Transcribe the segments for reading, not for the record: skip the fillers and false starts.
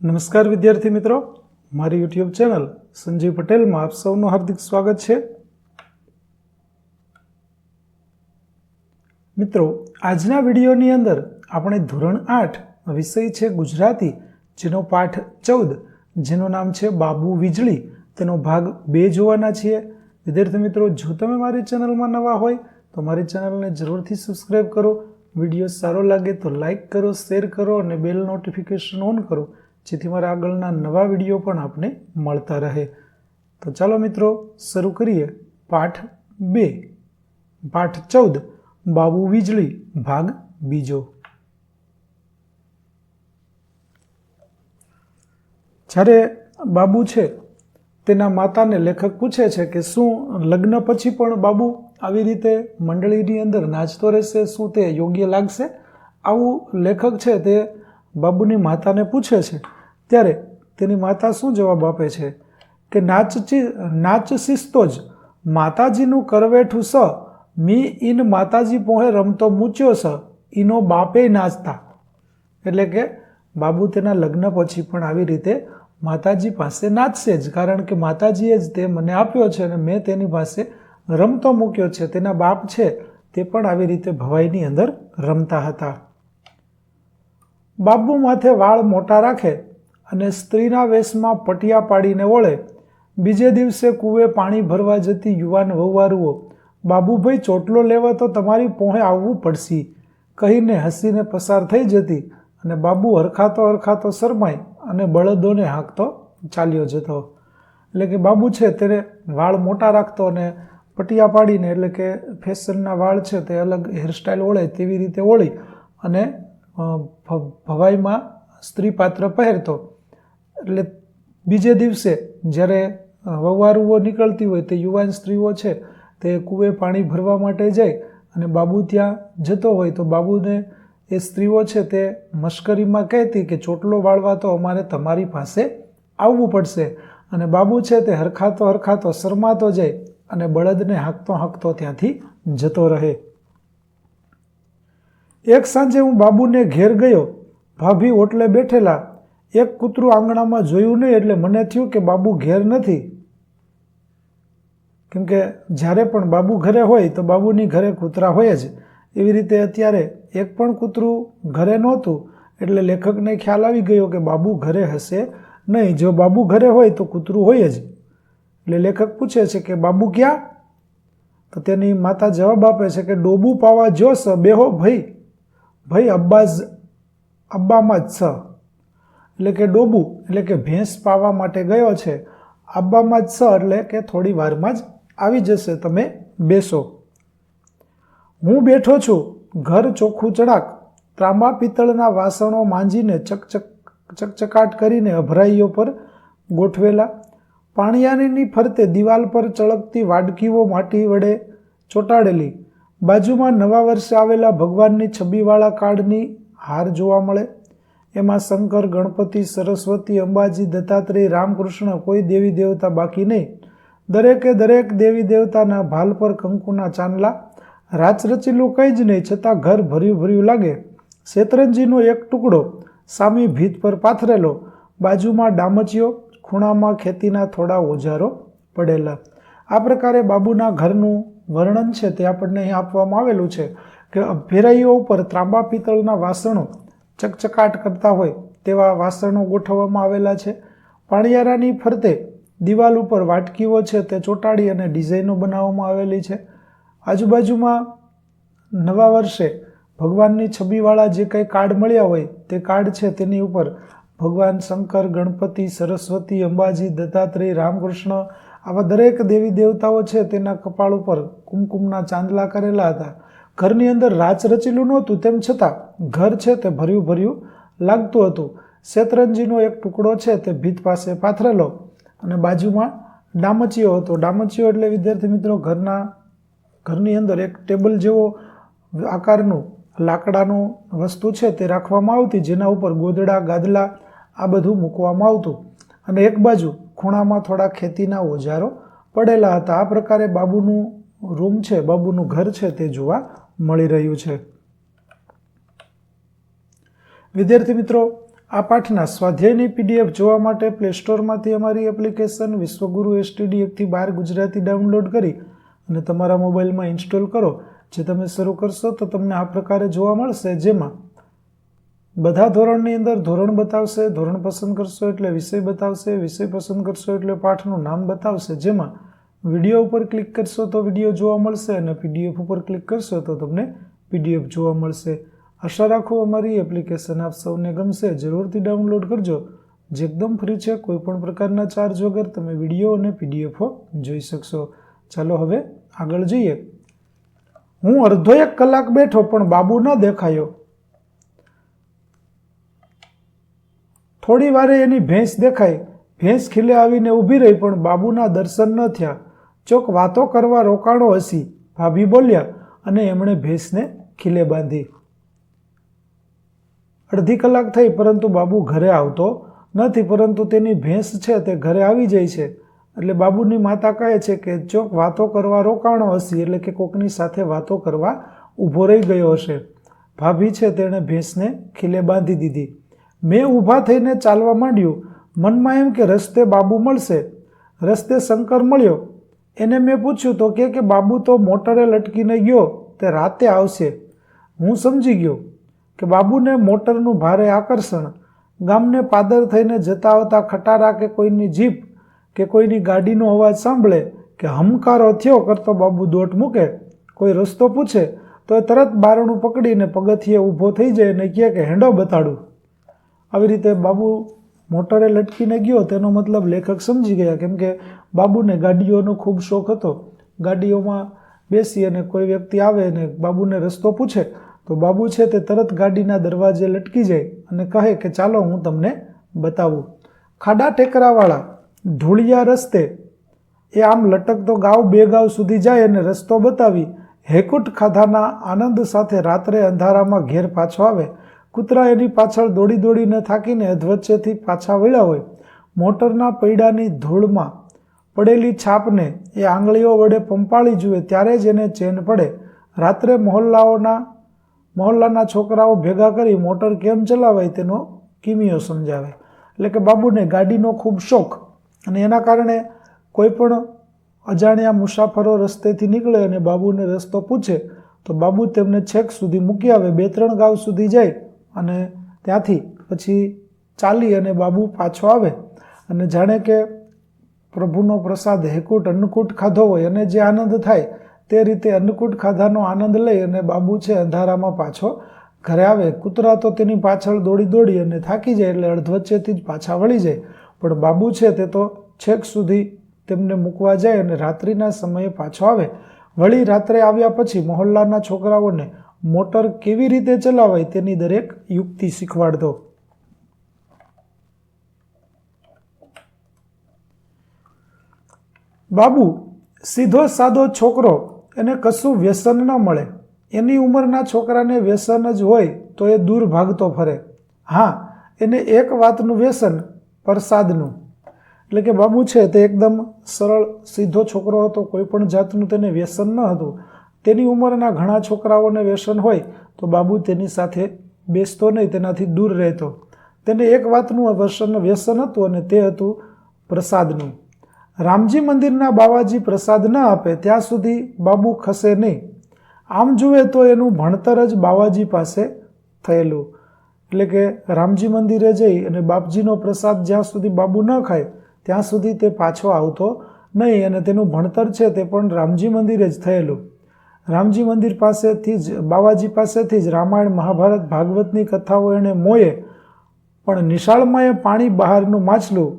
નમસ્કાર વિદ્યાર્થી મિત્રો, મારી યુટ્યુબ ચેનલ સંજીવ પટેલમાં આપ સૌનું હાર્દિક સ્વાગત છે. મિત્રો, આજના વિડીયોની અંદર આપણે ધોરણ 8 વિષય છે ગુજરાતી, જેનો પાઠ 14 જેનું નામ છે બાબુ વીજળી, તેનો ભાગ 2 જોવાના છીએ. વિદ્યાર્થી મિત્રો, જો તમે મારી ચેનલમાં નવા હોય તો મારી ચેનલને જરૂરથી સબસ્ક્રાઈબ કરો. વિડીયો સારો લાગે તો લાઈક કરો, શેર કરો અને બેલ નોટિફિકેશન ઓન કરો, જેથી મારા આગળના નવા વિડીયો પણ આપને મળતા રહે. તો ચાલો મિત્રો, શરૂ કરીએ પાઠ 2, પાઠ 14 બાબુ વીજળી, ભાગ 2. જ્યારે બાબુ છે તેના માતાને લેખક પૂછે છે કે શું લગ્ન પછી પણ બાબુ આવી રીતે મંડળીની અંદર નાચતો રહેશે, શું તે યોગ્ય લાગશે? આવું લેખક છે તે બાબુની માતાને પૂછે છે. ત્યારે તેની માતા શું જવાબ આપે છે કે નાચ શીસતો જ માતાજીનું કરવેઠું સ, મી ઇન માતાજી પોહે રમતો મૂચ્યો સ, ઈનો બાપે નાચતા. એટલે કે બાબુ તેના લગ્ન પછી પણ આવી રીતે માતાજી પાસે નાચશે જ, કારણ કે માતાજીએ જ તે મને આપ્યો છે અને મેં તેની પાસે રમતો મૂક્યો છે. તેના બાપ છે તે પણ આવી રીતે ભવાઈની અંદર રમતા હતા. બાબુ માથે વાળ મોટા રાખે અને સ્ત્રીના વેશમાં પટિયા પાડીને વળે. બીજે દિવસે કૂવે પાણી ભરવા જતી યુવાન વહુવારુઓ, બાબુભાઈ ચોટલો લેવા તો તમારી પહોંચે આવવું પડશે કહીને હસીને પસાર થઈ જતી અને બાબુ હરખાતો શરમાય અને બળદોને હાંકતો ચાલ્યો જતો. એટલે કે બાબુ છે તેને વાળ મોટા રાખતો અને પટિયા પાડીને, એટલે કે ફેશનના વાળ છે તે અલગ હેરસ્ટાઇલ ઓળે તેવી રીતે ઓળી અને ભવાઈમાં સ્ત્રી પાત્ર પહેરતો. એટલે બીજે દિવસે જ્યારે વહુવારુઓ નીકળતી હોય તે યુવાન સ્ત્રીઓ છે તે કૂવે પાણી ભરવા માટે જાય અને બાબુ ત્યાં જતો હોય તો બાબુને એ સ્ત્રીઓ છે તે મશ્કરીમાં કહેતી કે ચોટલો વાળવા તો અમારે તમારી પાસે આવવું પડશે. અને બાબુ છે તે હરખાતો શરમાતો જાય અને બળદને હાંકતો ત્યાંથી જતો રહે. એક સાંજે હું બાબુને ઘેર ગયો. ભાભી ઓટલે બેઠેલા. એક કૂતરું આંગણામાં જોયું નહીં એટલે મને થયું કે બાબુ ઘેર નથી. કેમ કે જ્યારે પણ બાબુ ઘરે હોય તો બાબુની ઘરે કૂતરા હોય જ. એવી રીતે અત્યારે એક પણ કૂતરું ઘરે નહોતું એટલે લેખકને ખ્યાલ આવી ગયો કે બાબુ ઘરે હશે નહીં. જો બાબુ ઘરે હોય તો કૂતરું હોય જ. એટલે લેખક પૂછે છે કે બાબુ ક્યાં? તો તેની માતા જવાબ આપે છે કે ડોબું પાવા જોશ બેહો ભાઈ અબ્બામાં જ છ. એટલે કે ડોબું એટલે કે ભેંસ પાવા માટે ગયો છે, અબ્બામાં જ છ એટલે કે થોડી વારમાં જ આવી જશે, તમે બેસો. હું બેઠો છું, ઘર ચોખ્ખું ચડાક, ત્રાંબા પિત્તળના વાસણો માંજીને ચકચકાટ કરીને અભરાઈઓ પર ગોઠવેલા. પાણિયાની ફરતે દિવાલ પર ચળકતી વાડકીઓ માટી વડે ચોંટાડેલી. બાજુમાં નવા વર્ષે આવેલા ભગવાનની છબીવાળા કાર્ડની હાર જોવા મળે. એમાં શંકર, ગણપતિ, સરસ્વતી, અંબાજી, દત્તાત્રેય, રામકૃષ્ણ, કોઈ દેવી દેવતા બાકી નહીં. દરેકે દરેક દેવી દેવતાના ભાલ પર કંકુના ચાંદલા. રાચરચીલું કંઈ જ નહીં, છતાં ઘર ભર્યું લાગે. શેતરંજીનો એક ટુકડો સામી ભીત પર પાથરેલો. બાજુમાં ડામચીઓ, ખૂણામાં ખેતીના થોડા ઓજારો પડેલા. આ પ્રકારે બાબુના ઘરનું વર્ણન છે તે આપણને અહીં આપવામાં આવેલું છે કે અભેરાઈઓ ઉપર ત્રાંબા પિત્તળના વાસણો ચકચકાટ કરતા હોય તેવા વાસણો ગોઠવવામાં આવેલા છે. પાણિયારાની ફરતે દિવાલ ઉપર વાટકીઓ છે તે ચોંટાડી અને ડિઝાઇનો બનાવવામાં આવેલી છે. આજુબાજુમાં નવા વર્ષે ભગવાનની છબીવાળા જે કંઈ કાર્ડ મળ્યા હોય તે કાર્ડ છે તેની ઉપર ભગવાન શંકર, ગણપતિ, સરસ્વતી, અંબાજી, દત્તાત્રેય, રામકૃષ્ણ આવા દરેક દેવી દેવતાઓ છે તેના કપાળ ઉપર કુમકુમના ચાંદલા કરેલા હતા. ઘરની અંદર રાચ રચેલું નહોતું, તેમ છતાં ઘર છે તે ભર્યું લાગતું હતું. શેતરંજીનો એક ટુકડો છે તે ભીત પાસે પાથરેલો અને બાજુમાં ડામચીઓ હતો. ડામચીઓ એટલે વિદ્યાર્થી મિત્રો ઘરની અંદર એક ટેબલ જેવો આકારનું લાકડાનું વસ્તુ છે તે રાખવામાં આવતી, જેના ઉપર ગોદડા, ગાદલા આ બધું મૂકવામાં આવતું. અને એક બાજુ ખૂણામાં થોડા ખેતીના ઓજારો પડેલા હતા. આ પ્રકારે બાબુનું રૂમ છે, બાબુનું ઘર છે તે જોવા મળી રહ્યું છે. વિદ્યાર્થી મિત્રો, આ પાઠના સ્વાધ્યાયની પીડીએફ જોવા માટે પ્લે સ્ટોરમાંથી અમારી એપ્લિકેશન વિશ્વગુરુ એસટીડી 1-12 ગુજરાતી ડાઉનલોડ કરી અને તમારા મોબાઈલમાં ઇન્સ્ટોલ કરો. જે તમે શરૂ કરશો તો તમને આ પ્રકારે જોવા મળશે, જેમાં બધા ધોરણની અંદર ધોરણ બતાવશે, ધોરણ પસંદ કરશો એટલે વિષય બતાવશે, વિષય પસંદ કરશો એટલે પાઠનું નામ બતાવશે, જેમાં વિડીયો ઉપર ક્લિક કરશો તો વિડીયો જોવા મળશે અને પીડીએફ ઉપર ક્લિક કરશો તો તમને પીડીએફ જોવા મળશે. આશા રાખું અમારી એપ્લિકેશન આપ સૌને ગમશે. જરૂરથી ડાઉનલોડ કરજો, જે એકદમ ફ્રી છે. કોઈપણ પ્રકારના ચાર્જ વગર તમે વિડીયો અને પીડીએફો જોઈ શકશો. ચાલો હવે આગળ જઈએ. હું અડધો 1 કલાક બેઠો પણ બાબુ ન દેખાયો. થોડી વારે એની ભેંસ દેખાઈ. ભેંસ ખીલે આવીને ઊભી રહી પણ બાબુના દર્શન ન થયા. ચોક વાતો કરવા રોકાણો હસી, ભાભી બોલ્યા અને એમણે ભેંસને ખીલે બાંધી. અડધી કલાક થઈ પરંતુ બાબુ ઘરે આવતો નથી, પરંતુ તેની ભેંસ છે તે ઘરે આવી જાય છે. એટલે બાબુની માતા કહે છે કે ચોક વાતો કરવા રોકાણો હસી, એટલે કે કોકની સાથે વાતો કરવા ઊભો રહી ગયો હશે. ભાભી છે તેણે ભેંસને ખીલે બાંધી દીધી. મેં ઊભા થઈને ચાલવા માંડ્યું. મનમાં એમ કે રસ્તે બાબુ મળશે. રસ્તે શંકર મળ્યો. એને મેં પૂછ્યું તો કે બાબુ તો મોટરે લટકીને ગયો, તે રાતે આવશે. હું સમજી ગયો કે બાબુને મોટરનું ભારે આકર્ષણ. ગામને પાદર થઈને જતા આવતા ખટારા કે કોઈની જીપ કે કોઈની ગાડીનો અવાજ સાંભળે કે હમકારો થયો કરતો બાબુ દોટ મૂકે. કોઈ રસ્તો પૂછે તો એ તરત બારણું પકડીને પગથિયે ઊભો થઈ જાય અને કહે કે હેંડો બતાડું. આવી રીતે બાબુ મોટરે લટકીને ગયો તેનો મતલબ લેખક સમજી ગયા, કેમ કે બાબુને ગાડીઓનો ખૂબ શોખ હતો. ગાડીઓમાં બેસી અને કોઈ વ્યક્તિ આવે અને બાબુને રસ્તો પૂછે તો બાબુ છે તે તરત ગાડીના દરવાજે લટકી જાય અને કહે કે ચાલો હું તમને બતાવું. ખાડા ટેકરાવાળા ધૂળિયા રસ્તે એ આમ લટકતો ગાવ 2 ગાવ સુધી જાય અને રસ્તો બતાવી હેકુટ ખાધાના આનંદ સાથે રાત્રે અંધારામાં ઘેર પાછો આવે. કૂતરા એની પાછળ દોડી દોડીને થાકીને અધવચ્ચેથી પાછા વળ્યા હોય. મોટરના પૈડાની ધૂળમાં પડેલી છાપને એ આંગળીઓ વડે પંપાળી જુએ ત્યારે જ એને ચેન પડે. રાત્રે મહોલ્લાના છોકરાઓ ભેગા કરી મોટર કેમ ચલાવાય તેનો કિમિયો સમજાવે. એટલે કે બાબુને ગાડીનો ખૂબ શોખ, અને એના કારણે કોઈ પણ અજાણ્યા મુસાફરો રસ્તેથી નીકળે અને બાબુને રસ્તો પૂછે તો બાબુ તેમને છેક સુધી મૂકી આવે. 2-3 ગાવ સુધી જાય અને ત્યાંથી પછી ચાલી અને બાબુ પાછો આવે અને જાણે કે પ્રભુનો પ્રસાદ હેકુટ અન્નકૂટ ખાધો હોય અને જે આનંદ થાય તે રીતે અન્નકૂટ ખાધાનો આનંદ લઈ અને બાબુ છે અંધારામાં પાછો ઘરે આવે. કૂતરા તો તેની પાછળ દોડી દોડી અને થાકી જાય એટલે અડધવચ્ચેથી જ પાછા વળી જાય. પણ બાબુ છે તે તો છેક સુધી તેમને મૂકવા જાય અને રાત્રિના સમયે પાછો આવે. વળી રાત્રે આવ્યા પછી મહોલ્લાના છોકરાઓને મોટર કેવી રીતે ચલાવાય તેની દરેક યુક્તિ શીખવાડતો. બાબુ સીધો સાદો છોકરો, એને કશું વ્યસન ન મળે. એની ઉંમરના છોકરાને વ્યસન જ હોય તો એ દૂર ભાગતો ફરે. હા, એને એક વાતનું વ્યસન, પ્રસાદનું. એટલે કે બાબુ છે તે એકદમ સરળ સીધો છોકરો હતો. કોઈ પણ જાતનું તેને વ્યસન ન હતું. તેની ઉંમરના ઘણા છોકરાઓને વ્યસન હોય તો બાબુ તેની સાથે બેસતો નહીં, તેનાથી દૂર રહેતો. તેને એક વાતનું વ્યસન હતું અને તે હતું પ્રસાદનું. રામજી મંદિરના બાવાજી પ્રસાદ ન આપે ત્યાં સુધી બાબુ ખસે નહીં. આમ જુએ તો એનું ભણતર જ બાવાજી પાસે થયેલું. એટલે કે રામજી મંદિરે જઈ અને બાપજીનો પ્રસાદ જ્યાં સુધી બાબુ ન ખાય ત્યાં સુધી તે પાછો આવતો નહીં, અને તેનું ભણતર છે તે પણ રામજી મંદિરે જ થયેલું. રામજી મંદિર પાસેથી જ, બાવાજી પાસેથી જ રામાયણ, મહાભારત, ભાગવતની કથાઓ એણે મોયે. પણ નિશાળમાં એ પાણી બહારનું માછલું.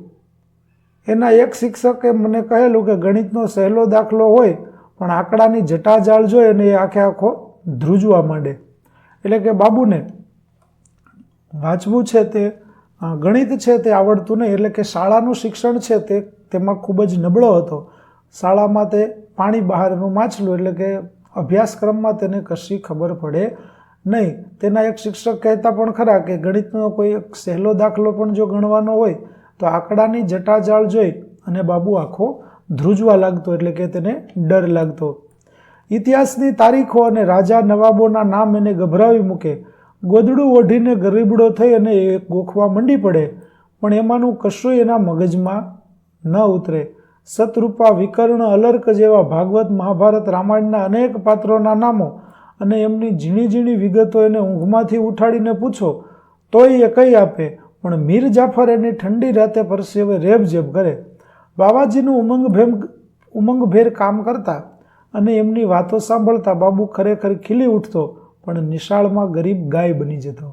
એના એક શિક્ષકે મને કહેલું કે ગણિતનો સહેલો દાખલો હોય પણ આંકડાની જટાજાળ જોઈ અને એ આખો ધ્રુજવા માંડે. એટલે કે બાબુને વાંચવું છે તે, ગણિત છે તે આવડતું નહીં. એટલે કે શાળાનું શિક્ષણ છે તેમાં ખૂબ જ નબળો હતો. શાળામાં તે પાણી બહારનું માછલું, એટલે કે અભ્યાસક્રમમાં તેને કશી ખબર પડે નહીં. તેના એક શિક્ષક કહેતા પણ ખરા કે ગણિતનો કોઈ સહેલો દાખલો પણ જો ગણવાનો હોય તો આંકડાની જટાજાળ જોઈ અને બાબુ આખો ધ્રુજવા લાગતો, એટલે કે તેને ડર લાગતો. ઇતિહાસની તારીખો અને રાજા નવાબોના નામ એને ગભરાવી મૂકે. ગોદડું ઓઢીને ગરીબડો થઈ અને એ ગોખવા મંડી પડે, પણ એમાંનું કશું એના મગજમાં ન ઉતરે. સતરૂપા, વિકર્ણ, અલર્ક જેવા ભાગવત, મહાભારત, રામાયણના અનેક પાત્રોના નામો અને એમની ઝીણી ઝીણી વિગતો એને ઊંઘમાંથી ઉઠાડીને પૂછો તોય એ કહી આપે, પણ મીર જાફર એની ઠંડી રાતે પરસેવે રેબઝેબ કરે. બાવાજીનું ઉમંગભેર કામ કરતા અને એમની વાતો સાંભળતા બાબુ ખરેખર ખીલી ઉઠતો, પણ નિશાળમાં ગરીબ ગાય બની જતો.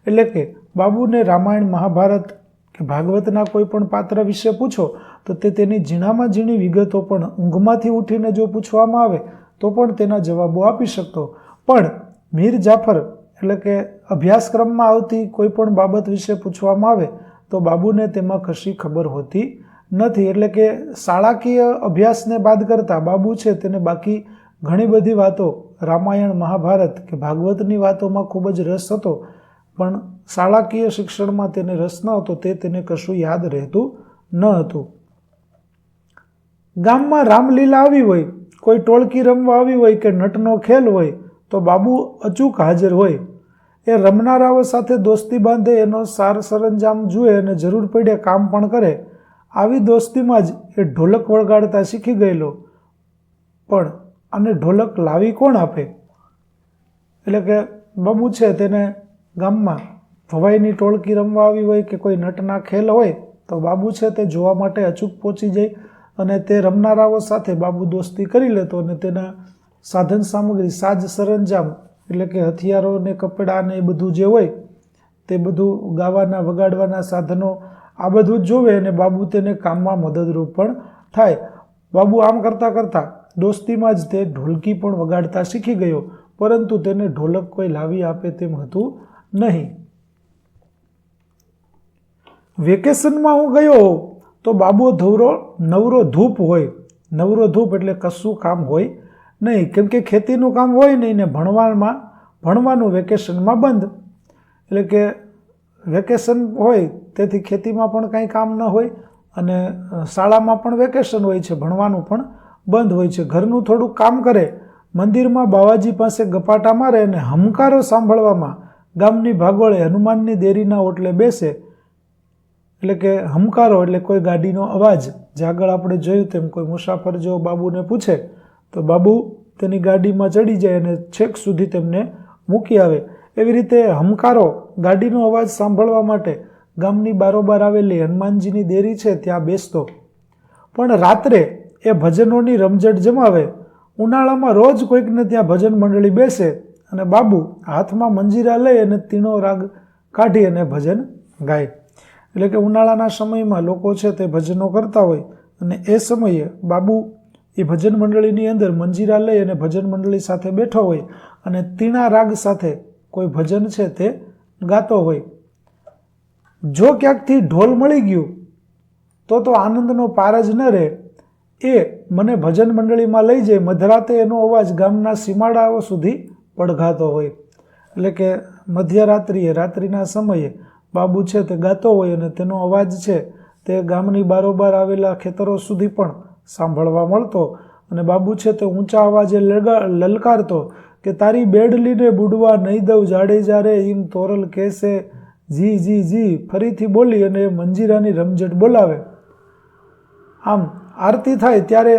એટલે કે બાબુને રામાયણ, મહાભારત કે ભાગવતના કોઈ પણ પાત્ર વિશે પૂછો તો તે તેની ઝીણામાં ઝીણી વિગતો પણ ઊંઘમાંથી ઉઠીને જો પૂછવામાં આવે તો પણ તેના જવાબો આપી શકતો. પણ મીર જાફર એટલે કે અભ્યાસક્રમમાં આવતી કોઈ પણ બાબત વિશે પૂછવામાં આવે તો બાબુને તેમાં કશી ખબર હોતી નથી. એટલે કે શાળાકીય અભ્યાસને બાદ કરતા બાબુ છે તેને બાકી ઘણી બધી વાતો, રામાયણ, મહાભારત કે ભાગવતની વાતોમાં ખૂબ જ રસ હતો, પણ શાળાકીય શિક્ષણમાં તેને રસ ન હતો, તે તેને કશું યાદ રહેતું ન હતું. ગામમાં રામલીલા આવી હોય, કોઈ ટોળકી રમવા આવી હોય કે નટનો ખેલ હોય તો બાબુ અચૂક હાજર હોય. એ રમનારાઓ સાથે દોસ્તી બાંધે, એનો સાર સરંજામ જુએ અને જરૂર પડે કામ પણ કરે. આવી દોસ્તીમાં જ એ ઢોલક વળગાડતા શીખી ગયેલો. પણ આને ઢોલક લાવી કોણ આપે? એટલે કે બાબુ છે તેને ગામમાં ભવાઈની ટોળકી રમવા આવી હોય કે કોઈ નટના ખેલ હોય તો બાબુ છે તે જોવા માટે અચૂક પહોંચી જાય અને તે રમનારાઓ સાથે બાબુ દોસ્તી કરી લેતો અને તેના સાધન સામગ્રી, સાજ સરંજામ એટલે કે હથિયારો ને કપડાં ને એ બધું જે હોય તે બધું, ગાવાના વગાડવાના સાધનો, આ બધું જ જોવે અને બાબુ તેને કામમાં મદદરૂપ પણ થાય. બાબુ આમ કરતાં કરતાં દોસ્તીમાં જ તે ઢોલકી પણ વગાડતા શીખી ગયો, પરંતુ તેને ઢોલક કોઈ લાવી આપે તેમ હતું નહીં. વેકેશનમાં હું ગયો તો બાબુ નવરો ધૂપ હોય. નવરો ધૂપ એટલે કશું કામ હોય નહીં, કેમ કે ખેતીનું કામ હોય નહીં ને ભણવાનું વેકેશનમાં બંધ. એટલે કે વેકેશન હોય તેથી ખેતીમાં પણ કાંઈ કામ ન હોય અને શાળામાં પણ વેકેશન હોય છે, ભણવાનું પણ બંધ હોય છે. ઘરનું થોડું કામ કરે, મંદિરમાં બાવાજી પાસે ગપાટા મારે અને હમકારો સાંભળવામાં ગામની ભાગોળે હનુમાનની દેરીના ઓટલે બેસે. એટલે કે હમકારો એટલે કોઈ ગાડીનો અવાજ, જે આગળ આપણે જોયું તેમ કોઈ મુસાફર જો બાબુને પૂછે તો બાબુ તેની ગાડીમાં ચડી જાય અને છેક સુધી તેમને મૂકી આવે. એવી રીતે હમકારો, ગાડીનો અવાજ સાંભળવા માટે ગામની બારોબાર આવેલી હનુમાનજીની દેરી છે ત્યાં બેસતો. પણ રાત્રે એ ભજનોની રમઝટ જમાવે. ઉનાળામાં રોજ કોઈકને ત્યાં ભજન મંડળી બેસે અને બાબુ હાથમાં મંજીરા લઈ અને તીણો રાગ કાઢી અને ભજન ગાય. એટલે કે ઉનાળાના સમયમાં લોકો છે તે ભજનો કરતા હોય અને એ સમયે બાબુ એ ભજન મંડળીની અંદર મંજીરા લઈ અને ભજન મંડળી સાથે બેઠો હોય અને તીણા રાગ સાથે કોઈ ભજન છે તે ગાતો હોય. જો ક્યાંકથી ઢોલ મળી ગયું તો આનંદનો પાર જ ન રહે. એ મને ભજન મંડળીમાં લઈ જાય. મધરાતે એનો અવાજ ગામના સીમાડાઓ સુધી પડઘાતો હોય. એટલે કે મધ્યરાત્રિએ, રાત્રિના સમયે બાબુ છે તે ગાતો હોય અને તેનો અવાજ છે તે ગામની બારોબાર આવેલા ખેતરો સુધી પણ સાંભળવા મળતો અને બાબુ છે તે ઊંચા અવાજે લલકારતો કે તારી બેડલીને બુડવા નહીં દઉં જાડેજા રે, ઈમ તોરલ કહેશે જી જી જી. ફરીથી બોલી અને મંજીરાની રમઝટ બોલાવે. આમ આરતી થાય ત્યારે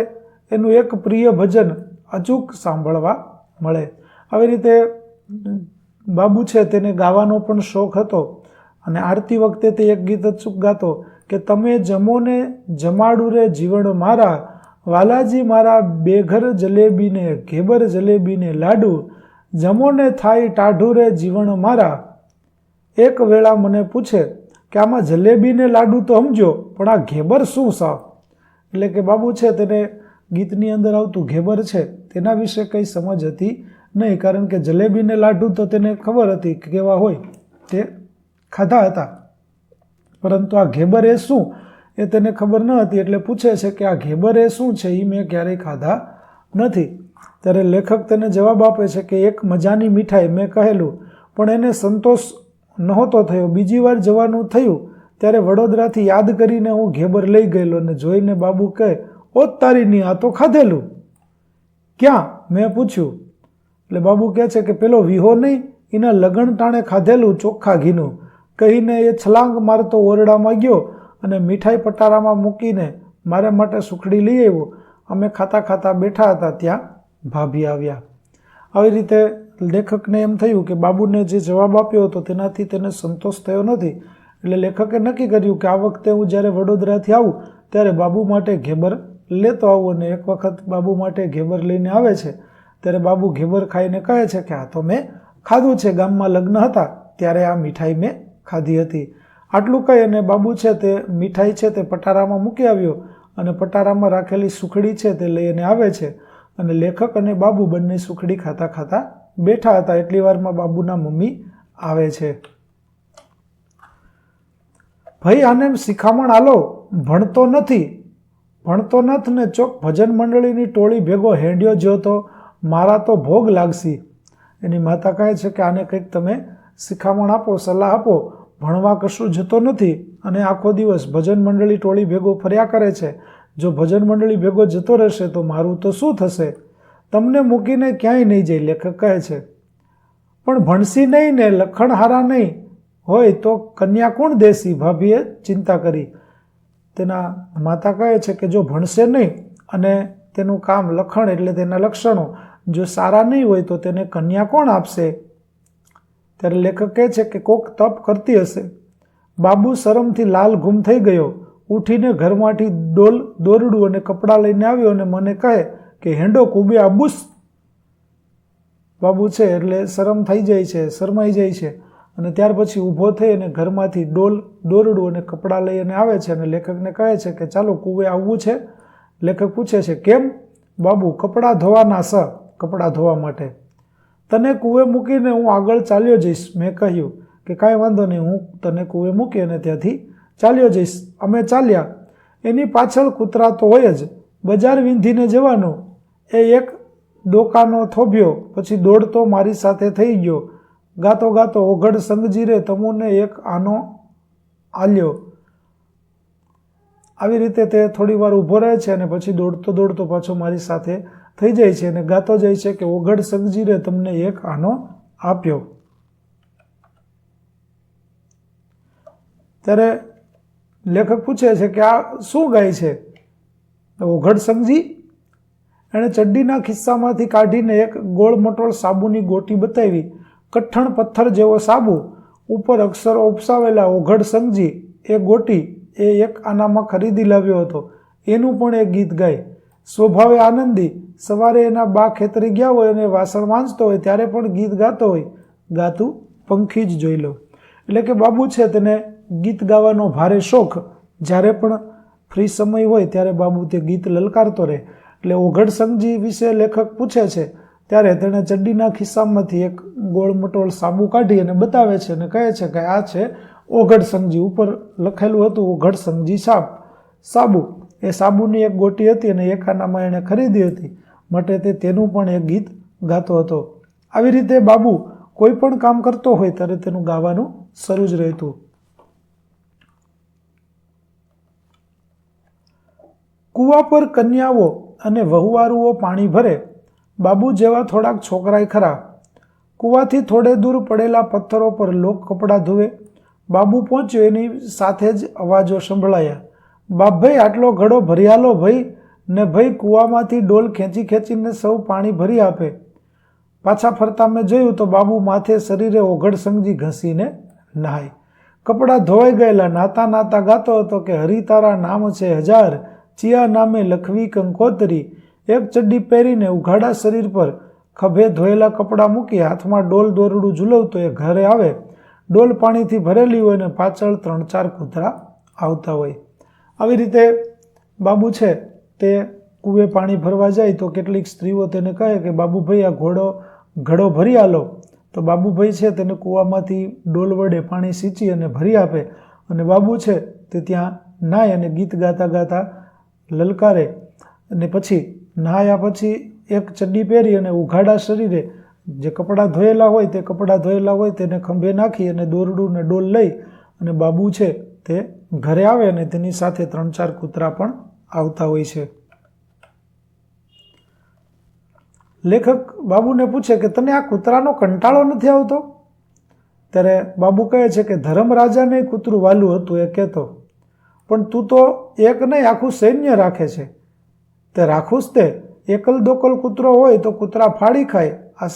એનું એક પ્રિય ભજન અચૂક સાંભળવા મળે. આવી રીતે બાબુ છે તેને ગાવાનો પણ શોખ હતો અને આરતી વખતે તે એક ગીત અચૂક ગાતો કે તમે જમોને જમાડું રે જીવણ મારા, વાલાજી મારા બેઘર જલેબીને ઘેબર જલેબીને લાડુ, જમોને થાય ટાઢું રે જીવણ મારા. એક વેળા મને પૂછે કે આમાં જલેબીને લાડુ તો સમજો, પણ આ ઘેબર શું સાવ? એટલે કે બાબુ છે તેને ગીતની અંદર આવતું ઘેબર છે તેના વિશે કંઈ સમજ હતી નહીં, કારણ કે જલેબીને લાડુ તો તેને ખબર હતી કે કેવા હોય, તે ખાધા હતા, પરંતુ આ ઘેબર એ શું એ તેને ખબર ન હતી. એટલે પૂછે છે કે આ ઘેબર એ શું છે, એ મેં ક્યારેય ખાધા નથી. ત્યારે લેખક તેને જવાબ આપે છે કે એક મજાની મીઠાઈ મેં કહેલું, પણ એને સંતોષ નહોતો થયો. બીજી વાર જવાનું થયું ત્યારે વડોદરાથી યાદ કરીને હું ઘેબર લઈ ગયેલો અને જોઈને બાબુ કહે, ઓ તારીની, આ તો ખાધેલું. ક્યાં? મેં પૂછ્યું. એટલે બાબુ કહે છે કે પેલો વિહો નહીં એના લગન ટાણે ખાધેલું ચોખ્ખા ઘીનું કહીને એ છલાંગ મારતો ઓરડામાં ગયો અને મીઠાઈ પટારામાં મૂકીને મારા માટે સુખડી લઈ આવ્યો. અમે ખાતા ખાતા બેઠા હતા ત્યાં ભાભી આવ્યા. આવી રીતે લેખકને એમ થયું કે બાબુને જે જવાબ આપ્યો હતો તેનાથી તેને સંતોષ થયો નથી. એટલે લેખકે નક્કી કર્યું કે આ વખતે હું જ્યારે વડોદરાથી આવું ત્યારે બાબુ માટે ઘેબર લેતો આવું. અને એક વખત બાબુ માટે ઘેબર લઈને આવે છે ત્યારે બાબુ ઘેબર ખાઈને કહે છે કે આ તો મેં ખાધું છે, ગામમાં લગ્ન હતા ત્યારે આ મીઠાઈ મેં ખાધી હતી. આટલું કહી અને બાબુ છે તે મીઠાઈ છે તે પટારામાં મૂકી આવ્યો અને પટારામાં રાખેલી સુખડી છે તે લઈને આવે છે. અને લેખક અને બાબુ બંને સુખડી ખાતા ખાતા બેઠા હતા. એટલી વારમાં બાબુના મમ્મી આવે છે. ભાઈ આને શિખામણ આલો, ભણતો નથ ને ચોક ભજન મંડળીની ટોળી ભેગો હેંડ્યો જ્યો તો મારા તો ભોગ લાગશી. એની માતા કહે છે કે આને કંઈક તમે શિખામણ આપો, સલાહ આપો, ભણવા કશું જતો નથી અને આખો દિવસ ભજન મંડળી ટોળી ભેગો ફર્યા કરે છે. જો ભજન મંડળી ભેગો જતો રહેશે તો મારું તો શું થશે? તમને મૂકીને ક્યાંય નહીં જાય. લેખક કહે છે પણ ભણસી નહીં ને લખણ હારા નહીં હોય તો કન્યા કોણ દેશી? ભાભીએ ચિંતા કરી. તેના માતા કહે છે કે જો ભણશે નહીં અને તેનું કામ લખણ એટલે તેના લક્ષણો જો સારા નહીં હોય તો તેને કન્યા કોણ આપશે? ત્યારે લેખક કહે છે કે કોક તપ કરતી હશે. બાબુ શરમથી લાલ ગુમ થઈ ગયો. ઉઠીને ઘરમાંથી દોરડું અને કપડાં લઈને આવ્યો અને મને કહે કે હેંડો કુબે આબુસ. બાબુ છે એટલે શરમ થઈ જાય છે, શરમાઈ જાય છે અને ત્યાર પછી ઊભો થઈ અને ઘરમાંથી દોરડું અને કપડાં લઈને આવે છે અને લેખકને કહે છે કે ચાલો કુવે આવવું છે. લેખક પૂછે છે કેમ? બાબુ કપડાં ધોવાના સ, કપડાં ધોવા માટે. તને કુવે મૂકીને હું આગળ ચાલ્યો જઈશ. મેં કહ્યું કે કાંઈ વાંધો નહીં, હું તને કુવે મૂકી અને ત્યાંથી ચાલ્યો જઈશ. અમે ચાલ્યા. એની પાછળ કૂતરા તો હોય જ. બજાર વીંધીને જવાનો એ એક ડોકાનો થોભ્યો, પછી દોડતો મારી સાથે થઈ ગયો. ગાતો ગાતો ઓઘડ સંગજીરે તમુને એક આનો આલ્યો. આવી રીતે તે થોડી વાર ઊભો રહે છે અને પછી દોડતો દોડતો પાછો મારી સાથે થઈ જાય છે અને ગાતો જાય છે કે ઓઘડ સંગજીરે તમને એક આનો આપ્યો. ત્યારે લેખક પૂછે છે કે આ શું ગાય છે? ઓઘડ સંગજી એણે ચડ્ડીના ખિસ્સામાંથી કાઢીને એક ગોળ મટોળ સાબુની ગોટી બતાવી. કઠણ પથ્થર જેવો સાબુ, ઉપર અક્ષરો ઉપસાવેલા ઓઘડ સંગજી. એ ગોટી એ એક આનામાં ખરીદી લાવ્યો હતો. એનું પણ એક ગીત ગાય. સ્વભાવે આનંદી. સવારે એના બા ખેતરી ગયા હોય અને વાસણ માંજતો હોય ત્યારે પણ ગીત ગાતો હોય. ગાતું પંખી જ જોઈ લો. એટલે કે બાબુ છે તેને ગીત ગાવાનો ભારે શોખ. જ્યારે પણ ફ્રી સમય હોય ત્યારે બાબુ તે ગીત લલકારતો રહે. એટલે ઓઘડ સંગજી વિશે લેખક પૂછે છે ત્યારે તેણે ચડ્ડીના ખિસ્સામાંથી એક ગોળ મટોળ સાબુ કાઢી અને બતાવે છે અને કહે છે કે આ છે ઓઘડ સંગજી. ઉપર લખેલું હતું ઓઘડ સંગજી સાબુ. એ સાબુની એક ગોટી હતી અને એક આનામાં એણે ખરીદી હતી માટે તે તેનું પણ એક ગીત ગાતો હતો. આવી રીતે બાબુ કોઈ પણ કામ કરતો હોય ત્યારે તેનું ગાવાનું શરૂ જ રહેતું. કૂવા પર કન્યાઓ અને વહુવારુઓ પાણી ભરે. બાબુ જેવા થોડાક છોકરાય ખરા. કૂવાથી થોડે દૂર પડેલા પથ્થરો પર લોક કપડાં ધોવે. બાબુ પહોંચ્યો એની સાથે જ અવાજો સંભળાયા. બાપભાઈ આટલો ઘડો ભરી આલો ભાઈ, ને ભાઈ કૂવામાંથી ડોલ ખેંચી ખેંચીને સૌ પાણી ભરી આપે. પાછા ફરતા મેં જોયું તો બાબુ માથે શરીરે ઓઘડ સંગજી ઘસીને નહાય. કપડાં ધોવાઈ ગયેલા. નાતા નાતા ગાતો હતો કે હરી તારા નામ છે હજાર, ચિયા નામે લખવી કંકોતરી. એક ચડ્ડી પહેરીને ઉઘાડા શરીર પર ખભે ધોયેલા કપડાં મૂકી હાથમાં ડોલ દોરડું ઝૂલવતો એ ઘરે આવે. ડોલ પાણીથી ભરેલી હોય ને પાછળ 3-4 કૂતરા આવતા હોય. આવી રીતે બાબુ છે તે કૂવે પાણી ભરવા જાય તો કેટલીક સ્ત્રીઓ તેને કહે કે બાબુભાઈ આ ઘડો ભરી આલો. તો બાબુભાઈ છે તેને કૂવામાંથી ડોલ વડે પાણી સિંચી અને ભરી આપે અને બાબુ છે તે ત્યાં નાય અને ગીત ગાતા ગાતા લલકારે. અને પછી નહાયા પછી એક ચડ્ડી પહેરી અને ઉઘાડા શરીરે જે કપડાં ધોયેલા હોય તે કપડાં ધોયેલા હોય તેને ખંભે નાખી અને દોરડું ને ડોલ લઈ અને બાબુ છે તે ઘરે આવે અને તેની સાથે 3-4 કૂતરા પણ આવતા હોય છે. લેખક બાબુને પૂછે કે તને આ કૂતરાનો કંટાળો નથી આવતો? ત્યારે બાબુ કહે છે કે ધર્મરાજાને કૂતરું વાલું હતું એ કહેતો, પણ તું તો એક નહીં આખું સૈન્ય રાખે છે. તે રાખું જ તે, એકલ દોકલ કૂતરો હોય તો કૂતરા ફાડી ખાય, આ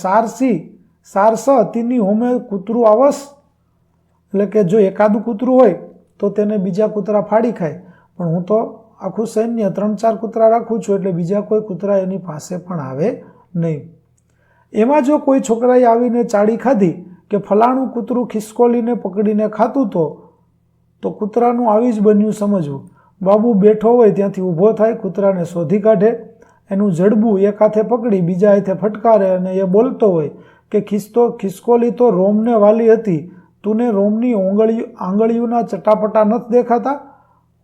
સારસ તીની હોમે કૂતરું આવસ. એટલે કે જો એકાદું કૂતરું હોય તો તેને બીજા કૂતરા ફાડી ખાય, પણ હું તો આખું સૈન્ય 3-4 કૂતરા રાખું છું, એટલે બીજા કોઈ કૂતરા એની પાસે પણ આવે નહીં. એમાં જો કોઈ છોકરાએ આવીને ચાડી ખાધી કે ફલાણું કૂતરું ખિસકોલીને પકડીને ખાતું તો કૂતરાનું આવી જ બન્યું સમજવું. બાબુ બેઠો હોય ત્યાંથી ઊભો થાય, કૂતરાને શોધી કાઢે, એનું જડબું એક હાથે પકડી બીજા હાથે ફટકારે અને એ બોલતો હોય કે ખિસકોલી તો રોમને વાલી હતી, તુને રોમની આંગળીઓના ચટાપટા નથી દેખાતા.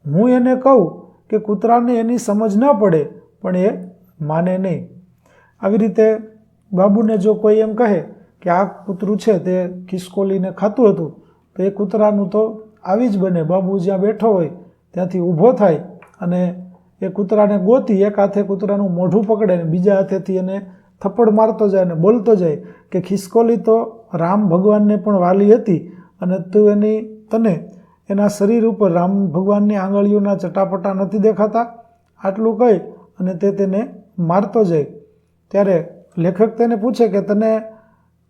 હું એને કહું કે કૂતરાને એની સમજ ન પડે, પણ એ માને નહીં. આવી રીતે બાબુને જો કોઈ એમ કહે કે આ કૂતરું છે તે ખિસકોલીને ખાતું હતું, તો એ કૂતરાનું તો આવી જ બને. બાબુ જ્યાં બેઠો હોય ત્યાંથી ઊભો થાય અને એ કૂતરાને ગોતી એક હાથે કૂતરાનું મોઢું પકડે ને બીજા હાથેથી એને થપ્પડ મારતો જાય અને બોલતો જાય કે ખિસકોલી તો રામ ભગવાનને પણ વાલી હતી અને તું તને એના શરીર ઉપર રામ ભગવાનની આંગળીઓના ચટાપટા નથી દેખાતા. આટલું કહી અને તેને મારતો જાય. ત્યારે લેખક તેને પૂછે કે તને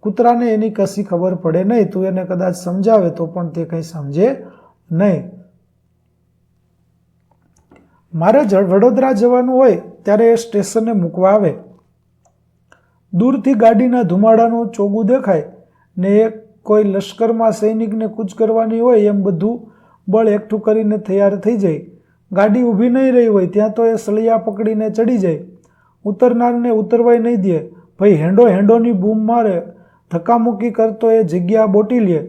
કૂતરાને એની કશી ખબર પડે નહીં, તું એને કદાચ સમજાવે તો પણ તે કંઈ સમજે નહીં. મારે વડોદરા જવાનું હોય ત્યારે એ સ્ટેશને મૂકવા આવે. દૂરથી ગાડીના ધુમાડાનું ચોગું દેખાય ને એ કોઈ લશ્કરમાં સૈનિકને કૂચ કરવાની હોય એમ બધું બળ એકઠું કરીને તૈયાર થઈ જાય. ગાડી ઊભી નહીં રહી હોય ત્યાં તો એ સળિયા પકડીને ચડી જાય. ઉતરનારને ઉતરવાય નહીં દે. ભાઈ હેંડોની બૂમ મારે, ધક્કામુક્કી કરતો એ જગ્યા બોટી લે.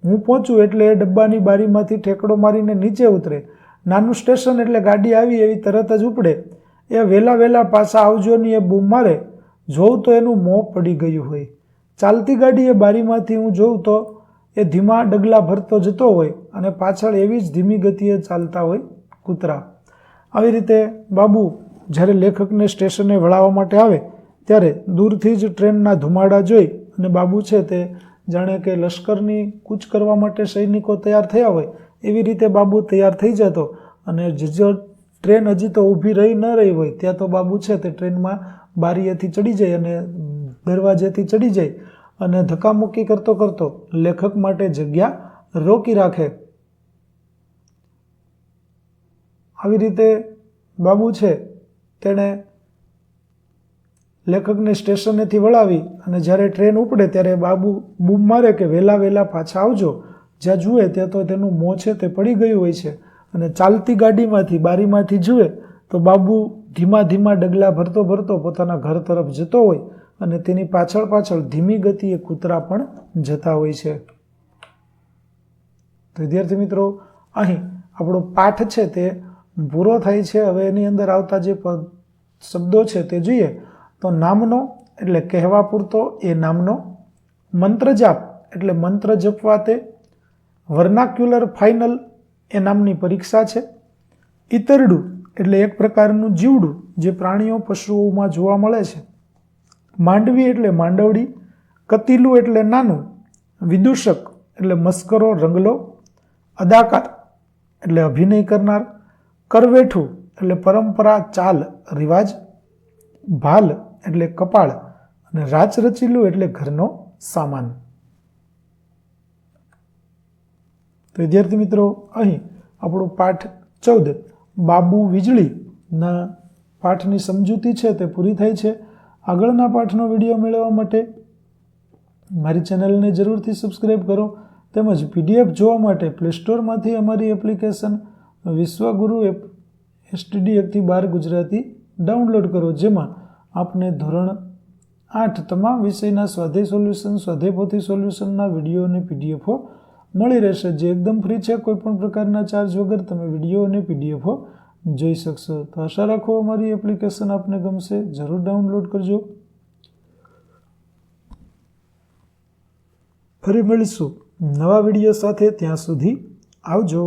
હું પહોંચું એટલે એ ડબ્બાની બારીમાંથી ઠેકડો મારીને નીચે ઉતરે. નાનું સ્ટેશન એટલે ગાડી આવી એવી તરત જ ઉપડે. એ વહેલા પાછા આવજોની એ બૂમ મારે. જોઉં તો એનું મોં પડી ગયું હોય. ચાલતી ગાડી એ બારીમાંથી હું જોઉં તો એ ધીમા ડગલા ભરતો જતો હોય અને પાછળ એવી જ ધીમી ગતિએ ચાલતા હોય કૂતરા. આવી રીતે બાબુ જ્યારે લેખકને સ્ટેશને વળાવવા માટે આવે ત્યારે દૂરથી જ ટ્રેનના ધુમાડા જોઈ અને બાબુ છે તે જાણે કે લશ્કરની કૂચ કરવા માટે સૈનિકો તૈયાર થયા હોય એવી રીતે બાબુ તૈયાર થઈ જતો. અને જો ટ્રેન હજી તો ઊભી રહી ન રહી હોય ત્યાં તો બાબુ છે તે ટ્રેનમાં બારીએથી ચડી જાય અને દરવાજેથી ચડી જાય અને ધક્કામુક્કી કરતો લેખક માટે જગ્યા રોકી રાખે. આવી રીતે બાબુ છે તેણે લેખકને સ્ટેશનેથી વળાવી અને જ્યારે ટ્રેન ઉપડે ત્યારે બાબુ બૂમ મારે કે વહેલા પાછા આવજો. જ્યાં જુએ ત્યાં તો તેનું મોં છે તે પડી ગયું હોય છે અને ચાલતી ગાડીમાંથી બારીમાંથી જુએ તો બાબુ ધીમા ડગલા ભરતો પોતાના ઘર તરફ જતો હોય અને તેની પાછળ ધીમી ગતિએ કૂતરા પણ જતા હોય છે. તો વિદ્યાર્થી મિત્રો, અહીં આપણો પાઠ છે તે પૂરો થાય છે. હવે એની અંદર આવતા જે શબ્દો છે તે જોઈએ તો નામનો એટલે કહેવા પૂરતો એ નામનો, મંત્ર જાપ એટલે મંત્ર જપવા તે, વર્નાક્યુલર ફાઇનલ એ નામની પરીક્ષા છે, ઈતરડું એટલે એક પ્રકારનું જીવડું જે પ્રાણીઓ પશુઓમાં જોવા મળે છે, માંડવી એટલે માંડવડી, કતીલું એટલે નાનું, વિદૂષક એટલે મસ્કરો રંગલો, અદાકાર એટલે અભિનય કરનાર, કરવેઠું એટલે પરંપરા ચાલ રિવાજ, ભાલ એટલે કપાળ અને રાચરચીલું એટલે ઘરનો સામાન. તો વિદ્યાર્થી મિત્રો, અહીં આપણું પાઠ 14 બાબુ વીજળીના પાઠની સમજૂતી છે તે પૂરી થાય છે. આગળના પાઠનો વિડીયો મેળવવા માટે મારી ચેનલને જરૂરથી સબસ્ક્રાઈબ કરો તેમજ PDF જોવા માટે પ્લે સ્ટોરમાંથી અમારી એપ્લિકેશન વિશ્વગુરુ STD 1-12 ગુજરાતી ડાઉનલોડ કરો, જેમાં આપને ધોરણ 8 તમામ વિષયના સ્વાધ્યાય સોલ્યુશન, સ્વાધ્યાય પોથી સોલ્યુશનના વિડીયો અને PDF મળી રહેશે, જે એકદમ ફ્રી છે. કોઈપણ પ્રકારના ચાર્જ વગર તમે વિડીયો અને PDF જોઈ શકશો. તો આશા રાખો અમારી એપ્લિકેશન આપને ગમશે. જરૂર ડાઉનલોડ કરજો. ફરી મળીશું નવા વિડીયો સાથે. ત્યાં સુધી આવજો.